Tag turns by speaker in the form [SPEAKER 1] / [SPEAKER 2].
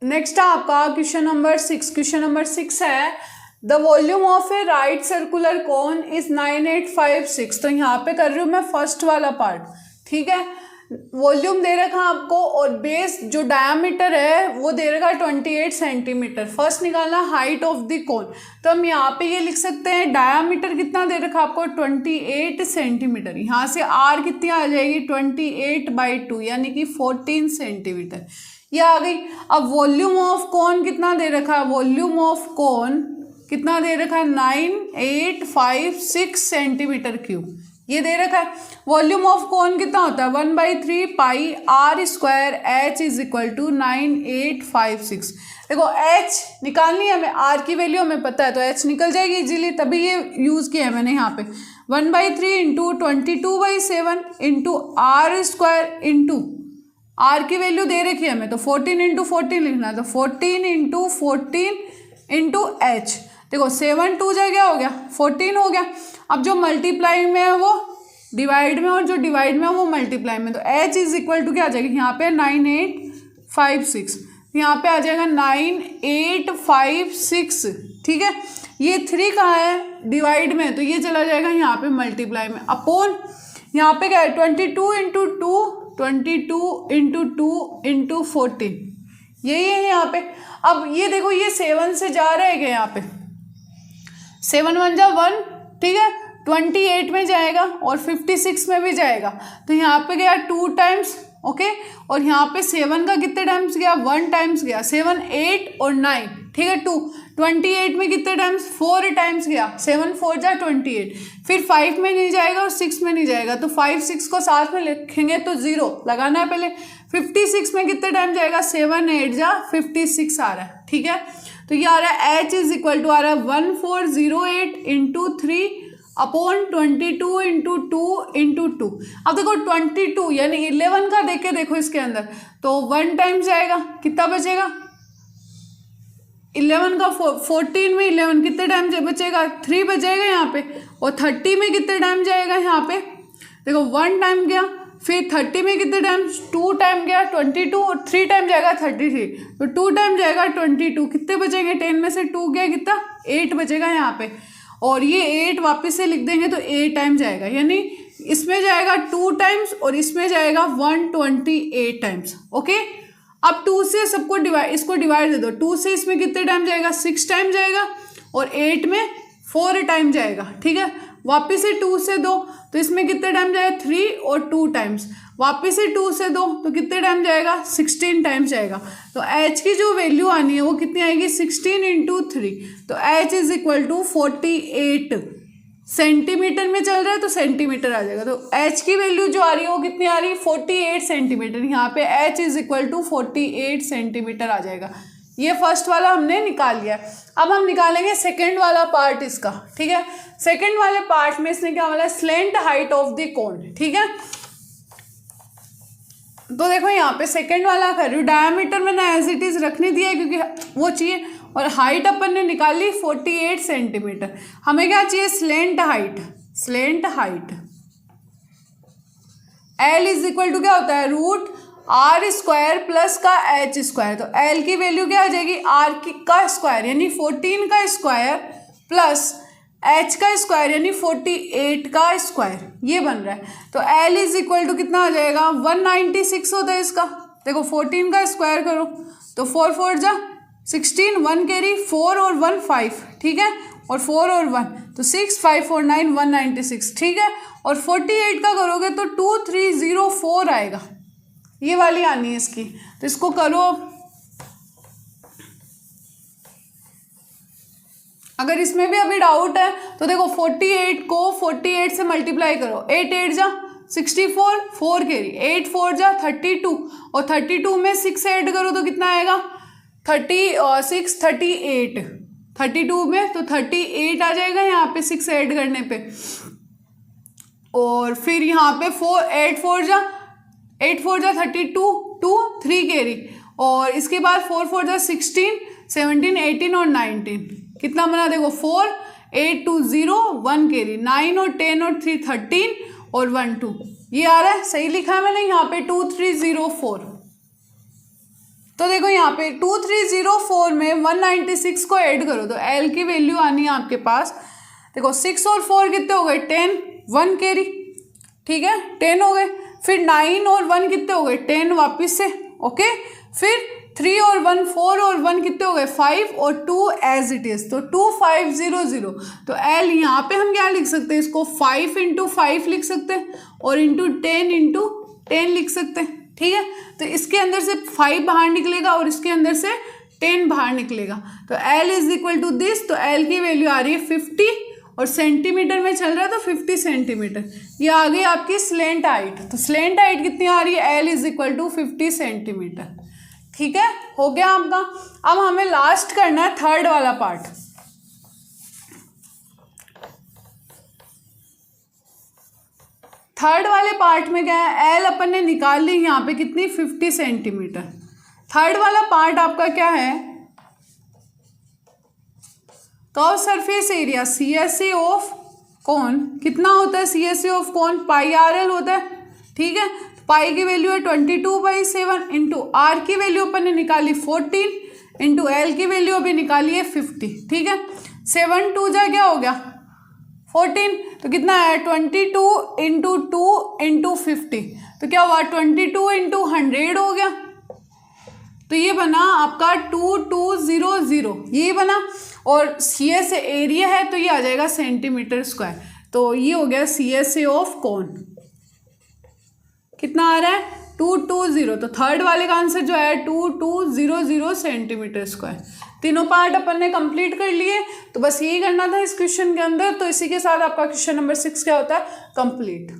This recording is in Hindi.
[SPEAKER 1] नेक्स्ट आपका क्वेश्चन नंबर 6। क्वेश्चन नंबर 6 है the volume of A right circular cone is 9856। तो यहाँ पे कर रही हूँ मैं फर्स्ट वाला पार्ट, ठीक है। वॉल्यूम दे रखा आपको और बेस जो डायामीटर है वो दे रखा 28 सेंटीमीटर। फर्स्ट निकालना हाइट ऑफ द कोन। तो हम यहाँ पे ये लिख सकते हैं डायामीटर कितना दे रखा आपको 28 सेंटीमीटर। यहाँ से आर कितनी आ जाएगी 28/2 यानी कि 14 सेंटीमीटर ये आ गई। अब वॉल्यूम ऑफ कोन कितना दे रखा है, वॉल्यूम ऑफ कोन कितना दे रखा है 9856 सेंटीमीटर क्यूब ये दे रखा है। वॉल्यूम ऑफ कोन कितना होता है 1/3 pi R square H is equal to 9856। देखो एच निकालनी है हमें, आर की वैल्यू हमें पता है तो एच निकल जाएगी इजीली, तभी ये यूज़ किया है मैंने यहाँ पे। 1/3 into 22/7 into R square into R की वैल्यू दे रखी है हमें तो 14 इंटू 14 लिखना है, तो 14 इंटू 14 इंटू एच। देखो 7 2 जा क्या हो गया 14 हो गया। अब जो मल्टीप्लाई में है वो डिवाइड में और जो डिवाइड में है वो मल्टीप्लाई में, तो एच इज इक्वल टू क्या आ जाएगा यहाँ पे 9856, यहाँ पे आ जाएगा 9856, ठीक है। ये 3 कहाँ है डिवाइड में, तो ये चला जाएगा यहाँ पे मल्टीप्लाई में अपॉन यहाँ पे क्या है 22 इंटू 2 22 इंटू 2 इंटू 14 यही है यहाँ पे। अब ये देखो ये 7 से जा रहे हैं यहाँ पे 7 1 जा 1, ठीक है 28 में जाएगा और 56 में भी जाएगा, तो यहाँ पे गया 2 टाइम्स, ओके। और यहाँ पे 7 का कितने टाइम्स गया 1 टाइम्स गया, 7 8 और 9, ठीक है 2। 28 में कितने टाइम्स 4 टाइम्स गया, 7 4 जा 28। फिर 5 में नहीं जाएगा और 6 में नहीं जाएगा, तो 5 6 को साथ में लिखेंगे तो 0 लगाना है पहले। 56 में कितने टाइम जाएगा 7 8 जा 56 आ रहा है, ठीक है। तो ये आ रहा है एच इज इक्वल टू आ रहा है 1408 इंटू 3 अपॉन 22 इंटू 2 इंटू 2। अब देखो 22 यानी 11 का देख के देखो इसके अंदर, तो 1 टाइम जाएगा कितना बचेगा 11 का 14 में 11 कितने टाइम बचेगा 3 बचेगा यहाँ पे। और 30 में कितने टाइम जाएगा यहाँ पे देखो 1 टाइम गया, फिर 30 में कितने टाइम 2 टाइम गया 22 और 3 टाइम जाएगा 33, तो 2 टाइम जाएगा 22, कितने बचेंगे 10 में से 2 गया कितना 8 बचेगा यहाँ पे। और ये 8 वापस से लिख देंगे तो 8 टाइम जाएगा, यानी इसमें जाएगा 2 टाइम्स और इसमें जाएगा 128 टाइम्स, ओके। अब 2 से सबको डिवाइड इसको डिवाइड दे दो, 2 से इसमें कितने टाइम जाएगा 6 टाइम जाएगा और 8 में 4 टाइम जाएगा, ठीक है। वापस से 2 से 2 तो इसमें कितने टाइम जाएगा 3 और 2 टाइम्स, वापस से 2 से 2 तो कितने टाइम जाएगा 16 टाइम्स जाएगा। तो h की जो वैल्यू आनी है वो कितनी आएगी 16 इंटू 3, तो h is equal to 48 centimetre में चल रहा है तो सेंटीमीटर आ जाएगा। तो h की वैल्यू जो आ रही है वो कितनी आ रही है 48 सेंटीमीटर, यहाँ पे h is equal to 48 centimetre आ जाएगा। ये फर्स्ट वाला हमने निकाल लिया। अब हम निकालेंगे सेकंड वाला पार्ट इसका, ठीक है। सेकंड वाले पार्ट में इसने क्या बोला slant height of the cone, ठीक है। तो देखो यहाँ पे सेकंड वाला कर रही हूँ, डायमीटर मैंने एज इट इज रखने दिया है क्योंकि वो चाहिए, और हाइट अपन ने निकाली 48 सेंटीमीटर। हमें क्या चाहिए slant height, slant height L is equal to क्या होता है रूट आर स्क्वायर प्लस का एच स्क्वायर। तो L की वैल्यू क्या आ जाएगी आर का स्क्वायर यानी 14 का स्क्वायर प्लस एच का स्क्वायर यानी 48 का स्क्वायर, ये बन रहा है। तो L इज इक्वल टू कितना आ जाएगा 196 होता है इसका। देखो 14 का स्क्वायर करो तो 4 4 जा 16, 1 कैरी 4 और 1 5, ठीक है, और 4 और 1 तो 6 5 4 9 196, ठीक है। और 48 का करोगे तो 2304 आएगा, ये वाली आनी है इसकी। तो इसको करो, अगर इसमें भी अभी डाउट है तो देखो 48 को 48 से मल्टीप्लाई करो, 8 8 जा 64 4 कैरी 8 4 जा 32 और 32 में 6 ऐड करो तो कितना आएगा 36 38, 32 में तो 38 आ जाएगा यहाँ पे 6 ऐड करने पे। और फिर यहाँ पे 8 4 जा 32 2 3 कैरी, और इसके बाद 4 4 जा 16 17 18 और 19 कितना बना देखो 4 8 2 0 1 कैरी 9 और 10 और 3 13 और 1 2, ये आ रहा है सही लिखा है मैंने यहाँ पे 2304, तो देखो यहाँ पे 2304 में 196 को ऐड करो तो एल की वैल्यू आनी है आपके पास, देखो 6 और 4 कितने हो गए 10, 1 कैरी, ठीक है 10 हो गए। फिर 9 और 1 कितने हो गए 10 वापस से, ओके। फिर 3 और 1 4 और 1 कितने हो गए 5 और 2 एज इट इज, तो 2500। तो एल यहाँ पे हम क्या लिख सकते हैं, इसको 5 इंटू 5 लिख सकते हैं और इंटू 10 लिख सकते हैं, ठीक है। तो इसके अंदर से 5 बाहर निकलेगा और इसके अंदर से 10 बाहर निकलेगा, तो L is equal to this. तो एल की वैल्यू आ रही है 50 और सेंटीमीटर में चल रहा है तो 50 सेंटीमीटर। ये आ गई आपकी स्लेंट हाइट। तो स्लेंट हाइट कितनी आ रही है, L is equal to 50 centimetre, ठीक है, हो गया आपका। अब हमें लास्ट करना है थर्ड वाला पार्ट। थर्ड वाले पार्ट में क्या है, एल अपन ने निकाल ली यहाँ पे कितनी 50 सेंटीमीटर। थर्ड वाला पार्ट आपका क्या है, curve surface area CSA of कौन कितना होता है, CSA ऑफ कौन पाई RL होता है, ठीक है। पाई की वैल्यू है 22/7 इंटू आर की वैल्यू अपन ने निकाली 14 इंटू एल की वैल्यू अभी निकाली है 50, ठीक है। 7 2 जा क्या हो गया 14, तो कितना है 22 इंटू 2 इंटू 50, तो क्या हुआ 22 इंटू 100 हो गया। तो ये बना आपका 2200, ये बना। और CSA एरिया है तो ये आ जाएगा सेंटीमीटर स्क्वायर। तो ये हो गया CSA ऑफ कोन, कितना आ रहा है 220। तो थर्ड वाले का आंसर जो है 2200 सेंटीमीटर स्क्वायर। तीनों पार्ट अपन ने कंप्लीट कर लिए, तो बस यही करना था इस क्वेश्चन के अंदर। तो इसी के साथ आपका क्वेश्चन नंबर 6 क्या होता है कंप्लीट।